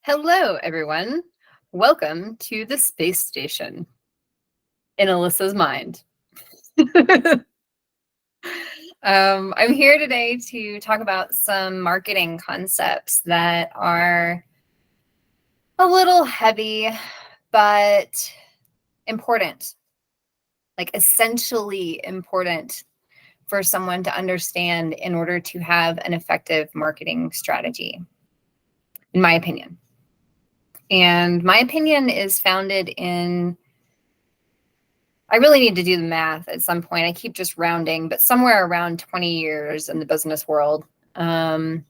Hello, everyone. Welcome to the space station in Elissa's mind. I'm here today to talk about some marketing concepts that are a little heavy, but important, like essentially important for someone to understand in order to have an effective marketing strategy, in my opinion. And my opinion is founded in, I really need to do the math at some point. I keep just rounding, but somewhere around 20 years in the business world. And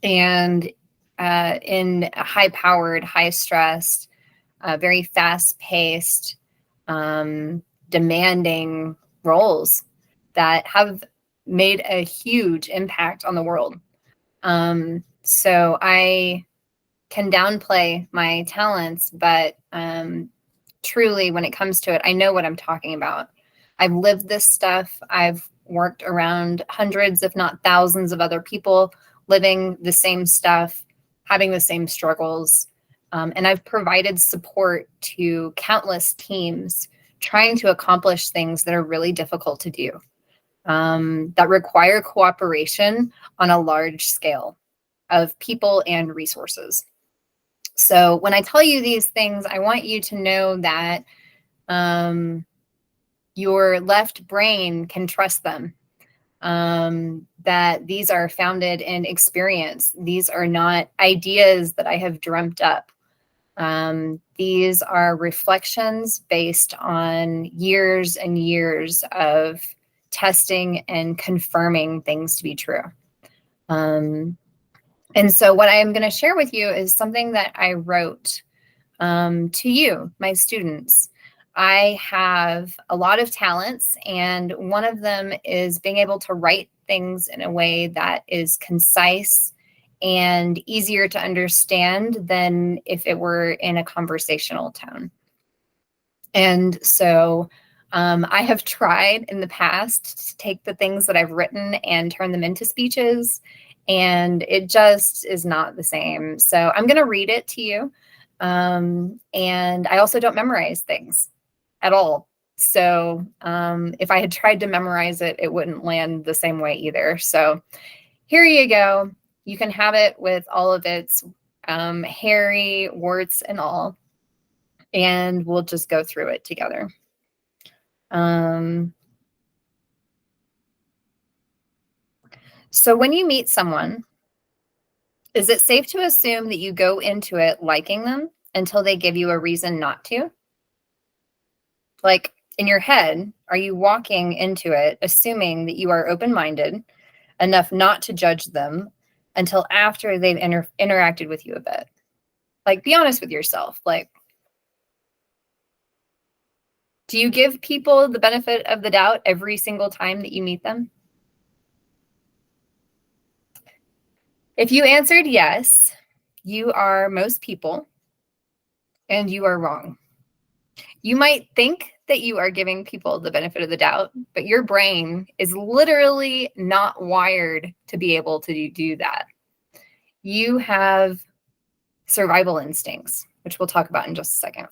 in high-powered, high-stressed, very fast-paced, demanding roles that have made a huge impact on the world. So I can downplay my talents, but truly, when it comes to it, I know what I'm talking about. I've lived this stuff. I've worked around hundreds, if not thousands, of other people living the same stuff, having the same struggles. And I've provided support to countless teams trying to accomplish things that are really difficult to do, that require cooperation on a large scale of people and resources. So when I tell you these things, I want you to know that your left brain can trust them, that these are founded in experience. These are not ideas that I have dreamt up. These are reflections based on years and years of testing and confirming things to be true. And so what I am going to share with you is something that I wrote to you, my students. I have a lot of talents, and one of them is being able to write things in a way that is concise and easier to understand than if it were in a conversational tone. And so I have tried in the past to take the things that I've written and turn them into speeches, and it just is not the same. So I'm going to read it to you. And I also don't memorize things at all. So if I had tried to memorize it, it wouldn't land the same way either. So here you go. You can have it with all of its hairy warts and all, and we'll just go through it together. So when you meet someone, is it safe to assume that you go into it liking them until they give you a reason not to? Like in your head, are you walking into it assuming that you are open-minded enough not to judge them until after they've interacted with you a bit? Like, be honest with yourself. Like, do you give people the benefit of the doubt every single time that you meet them? If you answered yes, you are most people, and you are wrong. You might think that you are giving people the benefit of the doubt, but your brain is literally not wired to be able to do that. You have survival instincts, which we'll talk about in just a second.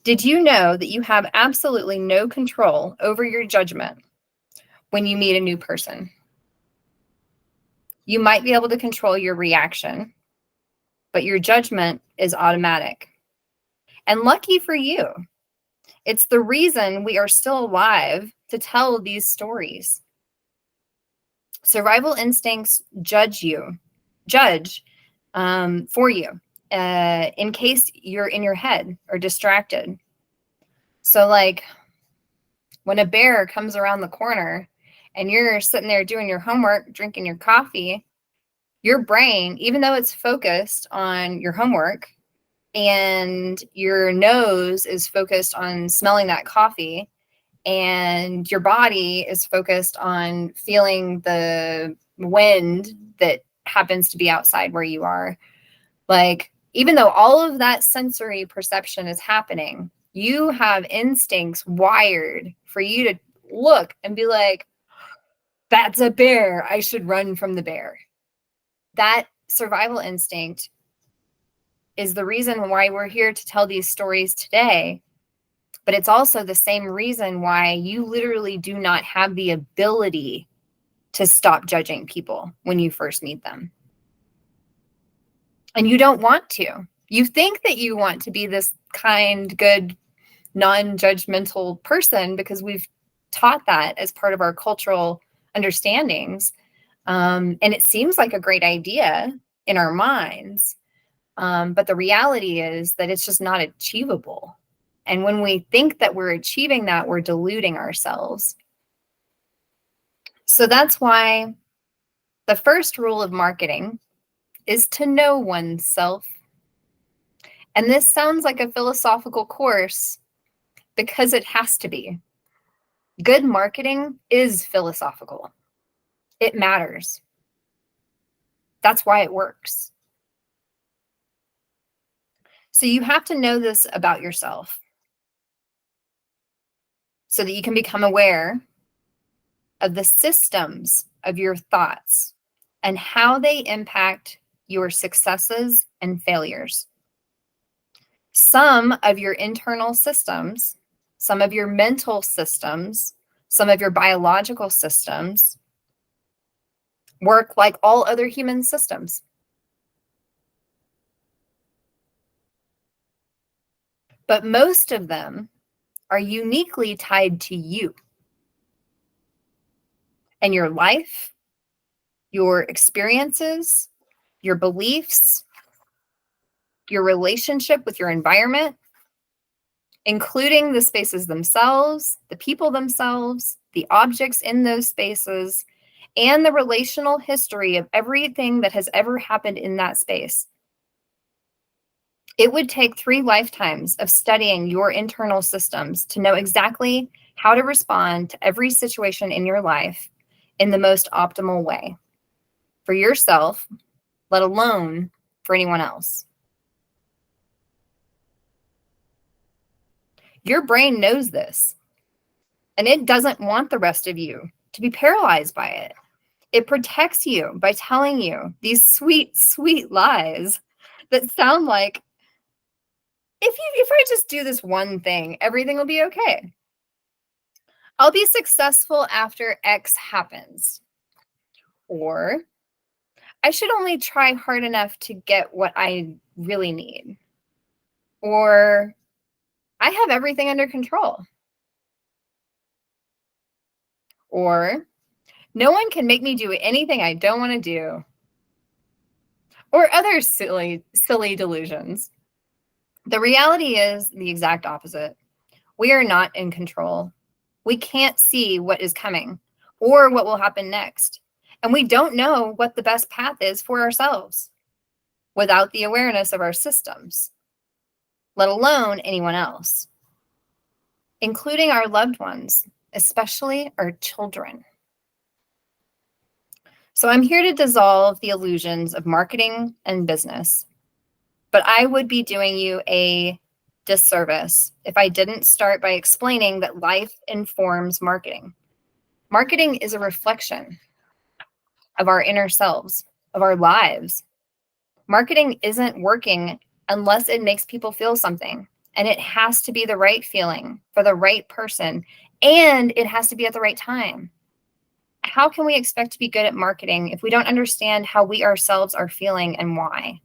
Did you know that you have absolutely no control over your judgment when you meet a new person? You might be able to control your reaction, but your judgment is automatic. And lucky for you, it's the reason we are still alive to tell these stories. Survival instincts judge for you in case you're in your head or distracted. So like when a bear comes around the corner and you're sitting there doing your homework, drinking your coffee, your brain, even though it's focused on your homework and your nose is focused on smelling that coffee and your body is focused on feeling the wind that happens to be outside where you are, like, even though all of that sensory perception is happening, you have instincts wired for you to look and be like, that's a bear. I should run from the bear. that survival instinct is the reason why we're here to tell these stories today. But it's also the same reason why you literally do not have the ability to stop judging people when you first meet them. And you don't want to. You think that you want to be this kind, good, non-judgmental person because we've taught that as part of our cultural understandings. And it seems like a great idea in our minds. But the reality is that it's just not achievable. And when we think that we're achieving that, we're deluding ourselves. So that's why the first rule of marketing is to know oneself. And this sounds like a philosophical course because it has to be. Good marketing is philosophical. It matters. That's why it works. So you have to know this about yourself so that you can become aware of the systems of your thoughts and how they impact your successes and failures. Some of your internal systems, some of your mental systems, some of your biological systems work like all other human systems. But most of them are uniquely tied to you and your life, your experiences, your beliefs, your relationship with your environment, including the spaces themselves, the people themselves, the objects in those spaces, and the relational history of everything that has ever happened in that space. It would take 3 lifetimes of studying your internal systems to know exactly how to respond to every situation in your life in the most optimal way for yourself, let alone for anyone else. Your brain knows this, and it doesn't want the rest of you to be paralyzed by it. It protects you by telling you these sweet, sweet lies that sound like, if I just do this one thing, everything will be okay. I'll be successful after X happens. Or I should only try hard enough to get what I really need. Or I have everything under control. Or no one can make me do anything I don't want to do. Or other silly delusions. The reality is the exact opposite. We are not in control. We can't see what is coming or what will happen next. And we don't know what the best path is for ourselves without the awareness of our systems, let alone anyone else, including our loved ones, especially our children. So I'm here to dissolve the illusions of marketing and business, but I would be doing you a disservice if I didn't start by explaining that life informs marketing. Marketing is a reflection of our inner selves, of our lives. Marketing isn't working unless it makes people feel something, and it has to be the right feeling for the right person, and it has to be at the right time. How can we expect to be good at marketing if we don't understand how we ourselves are feeling and why?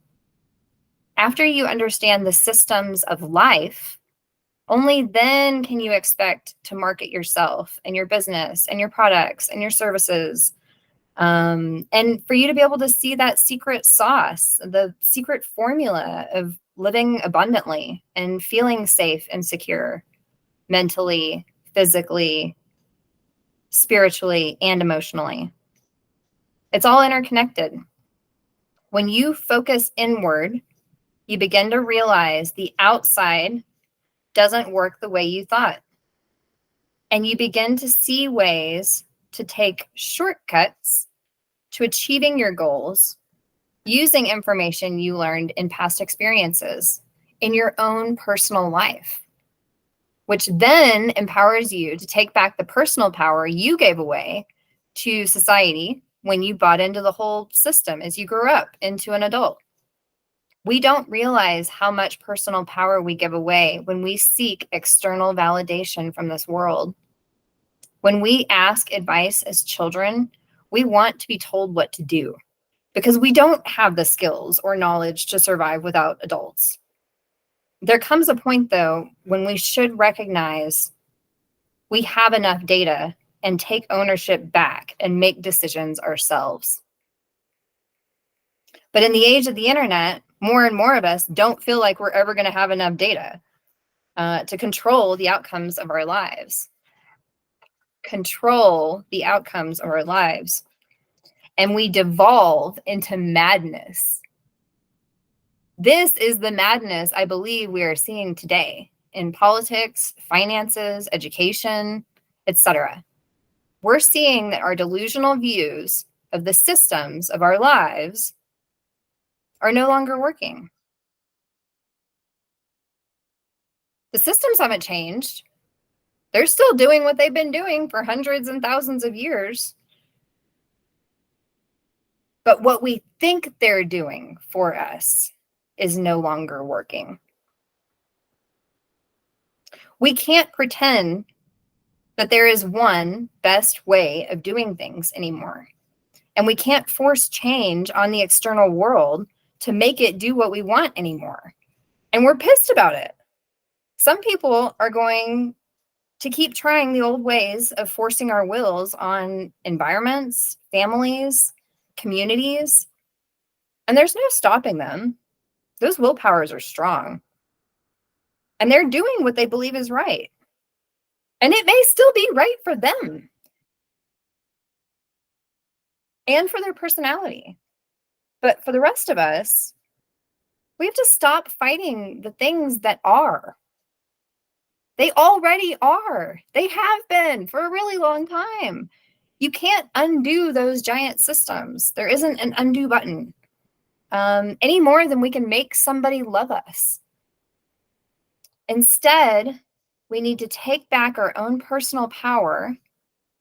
After you understand the systems of life, only then can you expect to market yourself and your business and your products and your services. And for you to be able to see that secret sauce, the secret formula of living abundantly and feeling safe and secure mentally, physically, spiritually, and emotionally. It's all interconnected. When you focus inward, you begin to realize the outside doesn't work the way you thought. And you begin to see ways to take shortcuts to achieving your goals using information you learned in past experiences in your own personal life, which then empowers you to take back the personal power you gave away to society when you bought into the whole system as you grew up into an adult. We don't realize how much personal power we give away when we seek external validation from this world. When we ask advice as children, we want to be told what to do because we don't have the skills or knowledge to survive without adults. There comes a point, though, when we should recognize we have enough data and take ownership back and make decisions ourselves. But in the age of the internet, more and more of us don't feel like we're ever going to have enough data to control the outcomes of our lives. Control the outcomes of our lives. And we devolve into madness. This is the madness I believe we are seeing today in politics, finances, education, etc. We're seeing that our delusional views of the systems of our lives are no longer working. The systems haven't changed. They're still doing what they've been doing for hundreds and thousands of years. But what we think they're doing for us is no longer working. We can't pretend that there is one best way of doing things anymore. And we can't force change on the external world to make it do what we want anymore. And we're pissed about it. Some people are going to keep trying the old ways of forcing our wills on environments, families, communities, and there's no stopping them. Those willpowers are strong. And they're doing what they believe is right. And it may still be right for them and for their personality. But for the rest of us, we have to stop fighting the things that are. They already are. They have been for a really long time. You can't undo those giant systems. There isn't an undo button any more than we can make somebody love us. Instead, we need to take back our own personal power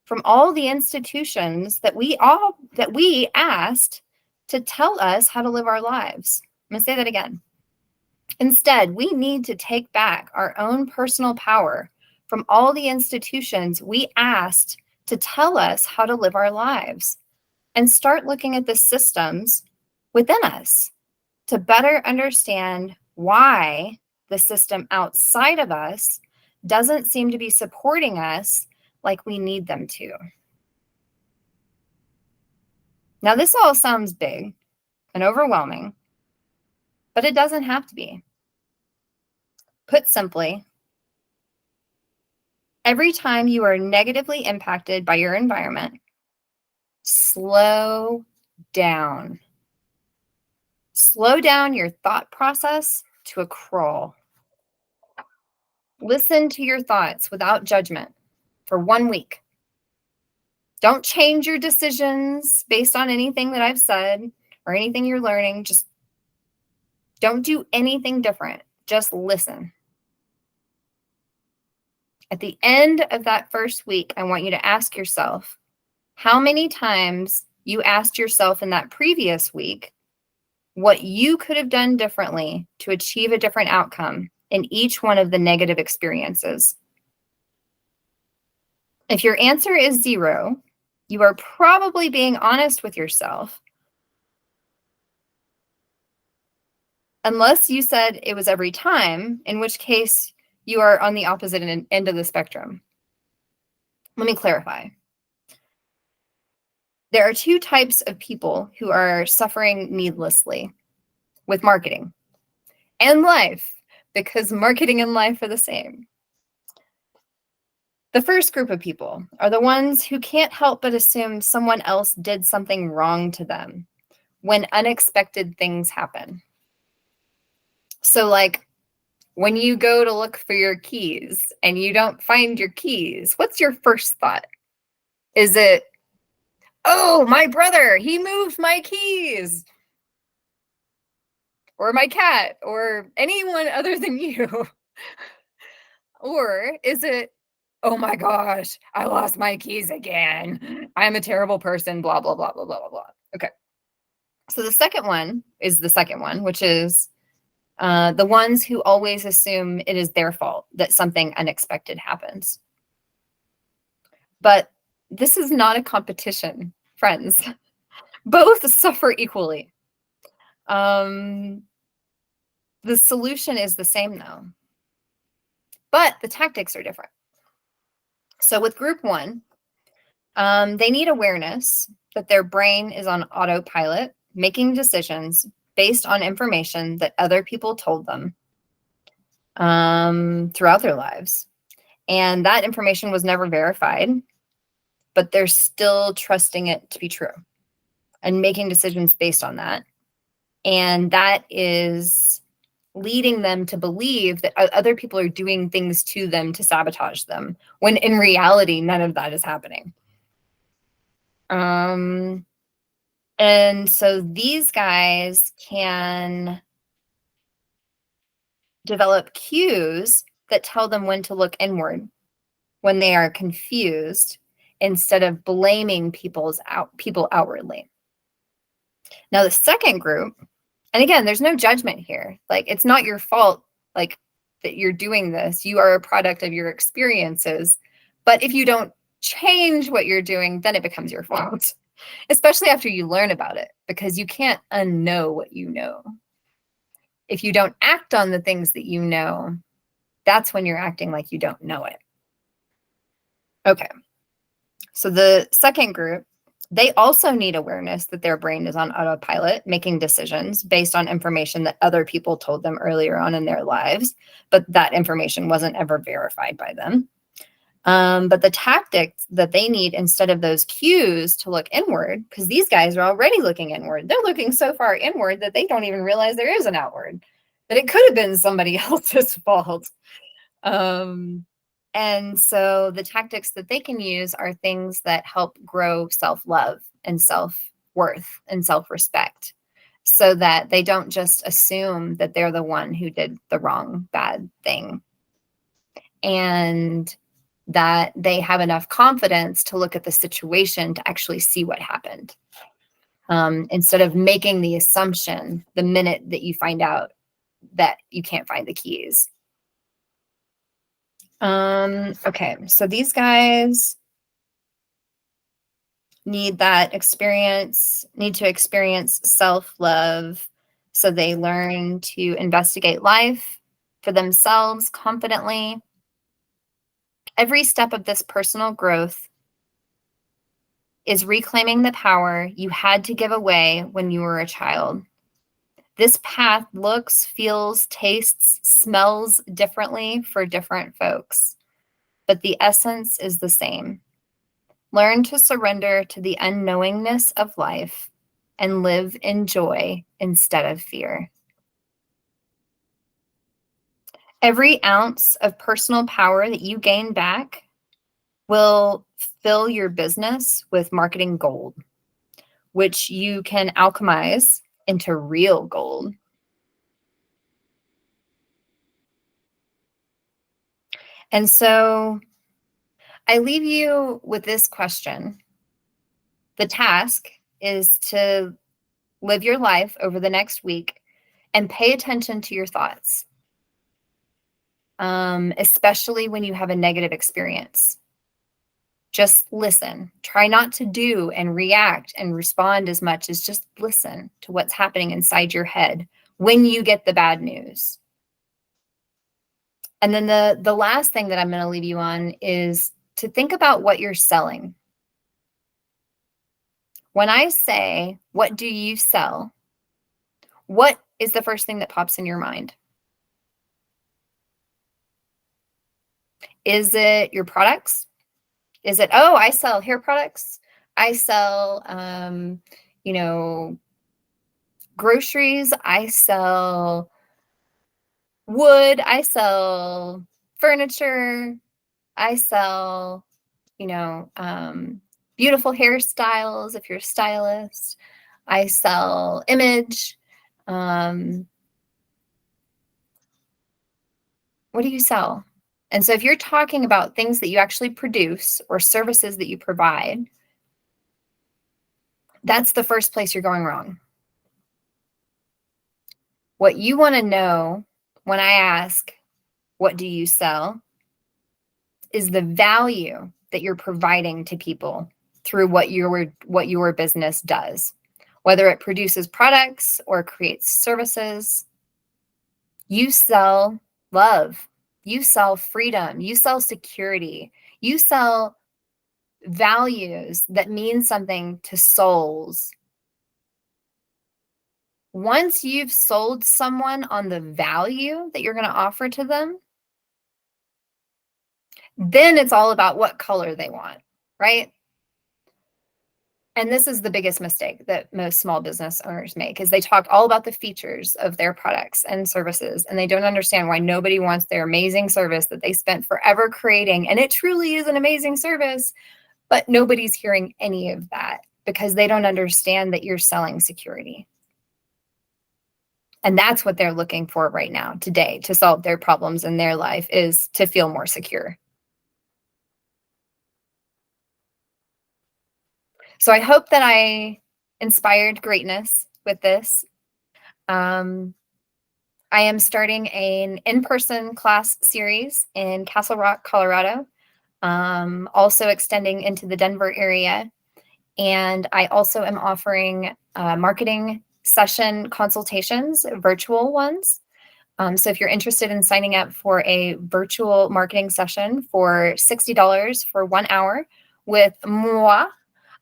from all the institutions that we asked to tell us how to live our lives. I'm going to say that again. Instead, we need to take back our own personal power from all the institutions we asked to tell us how to live our lives and start looking at the systems within us to better understand why the system outside of us doesn't seem to be supporting us like we need them to. Now, this all sounds big and overwhelming, but it doesn't have to be. Put simply, every time you are negatively impacted by your environment, slow down. Slow down your thought process to a crawl. Listen to your thoughts without judgment for 1 week. Don't change your decisions based on anything that I've said or anything you're learning. Just don't do anything different. Just listen. At the end of that first week, I want you to ask yourself how many times you asked yourself in that previous week what you could have done differently to achieve a different outcome in each one of the negative experiences. If your answer is 0, you are probably being honest with yourself. Unless you said it was every time, in which case you are on the opposite end of the spectrum. Let me clarify. There are 2 types of people who are suffering needlessly with marketing and life, because marketing and life are the same. The first group of people are the ones who can't help but assume someone else did something wrong to them when unexpected things happen. So like when you go to look for your keys and you don't find your keys, what's your first thought? Is it, oh, my brother, he moved my keys? Or my cat, or anyone other than you? Or is it, oh my gosh, I lost my keys again. I'm a terrible person, blah, blah, blah, blah, blah, blah, blah. Okay. So the second one is the second one, which is the ones who always assume it is their fault that something unexpected happens. But this is not a competition, friends. Both suffer equally. The solution is the same, though, but the tactics are different. So with group one, they need awareness that their brain is on autopilot, making decisions based on information that other people told them throughout their lives. And that information was never verified, but they're still trusting it to be true and making decisions based on that. And that is leading them to believe that other people are doing things to them to sabotage them, when in reality, none of that is happening. And so these guys can develop cues that tell them when to look inward when they are confused, instead of blaming people outwardly. Now, the second group, and again, there's no judgment here. Like, it's not your fault, like, that you're doing this. You are a product of your experiences. But if you don't change what you're doing, then it becomes your fault, especially after you learn about it, because you can't unknow what you know. If you don't act on the things that you know, that's when you're acting like you don't know it. Okay. So the second group, they also need awareness that their brain is on autopilot, making decisions based on information that other people told them earlier on in their lives, but that information wasn't ever verified by them. But the tactics that they need, instead of those cues to look inward, because these guys are already looking inward. They're looking so far inward that they don't even realize there is an outward, that it could have been somebody else's fault. And so the tactics that they can use are things that help grow self-love and self-worth and self-respect, so that they don't just assume that they're the one who did the wrong, bad thing, and that they have enough confidence to look at the situation to actually see what happened, instead of making the assumption the minute that you find out that you can't find the keys. Okay, so these guys need to experience self-love, so they learn to investigate life for themselves confidently. Every step of this personal growth is reclaiming the power you had to give away when you were a child. This path looks, feels, tastes, smells differently for different folks, but the essence is the same. Learn to surrender to the unknowingness of life and live in joy instead of fear. Every ounce of personal power that you gain back will fill your business with marketing gold, which you can alchemize into real gold. And so I leave you with this question. The task is to live your life over the next week and pay attention to your thoughts, especially when you have a negative experience. Just listen. Try not to do and react and respond as much as just listen to what's happening inside your head when you get the bad news. And then the last thing that I'm going to leave you on is to think about what you're selling. When I say, what do you sell? What is the first thing that pops in your mind? Is it your products? Is it, oh, I sell hair products. I sell, groceries. I sell wood. I sell furniture. I sell, beautiful hairstyles if you're a stylist. I sell image. What do you sell? And so if you're talking about things that you actually produce or services that you provide, that's the first place you're going wrong. What you want to know when I ask, what do you sell, is the value that you're providing to people through what your business does. Whether it produces products or creates services, you sell love, you sell freedom, you sell security, you sell values that mean something to souls. Once you've sold someone on the value that you're going to offer to them, then it's all about what color they want, right? And this is the biggest mistake that most small business owners make, is they talk all about the features of their products and services, and they don't understand why nobody wants their amazing service that they spent forever creating. And it truly is an amazing service, but nobody's hearing any of that because they don't understand that you're selling security. And that's what they're looking for right now, today, to solve their problems in their life, is to feel more secure. So I hope that I inspired greatness with this. I am starting an in-person class series in Castle Rock, Colorado, also extending into the Denver area. And I also am offering marketing session consultations, virtual ones. So if you're interested in signing up for a virtual marketing session for $60 for 1 hour with moi,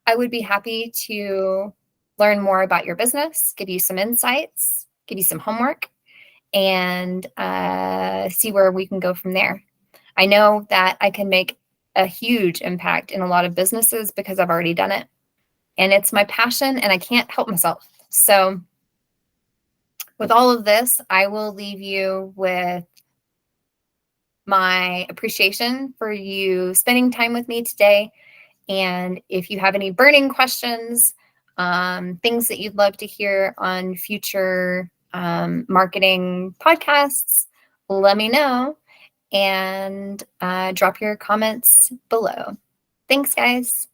I would be happy to learn more about your business, give you some insights, give you some homework, and see where we can go from there. I know that I can make a huge impact in a lot of businesses because I've already done it. And it's my passion, and I can't help myself. So with all of this, I will leave you with my appreciation for you spending time with me today. And if you have any burning questions, things that you'd love to hear on future marketing podcasts, let me know, and drop your comments below. Thanks, guys.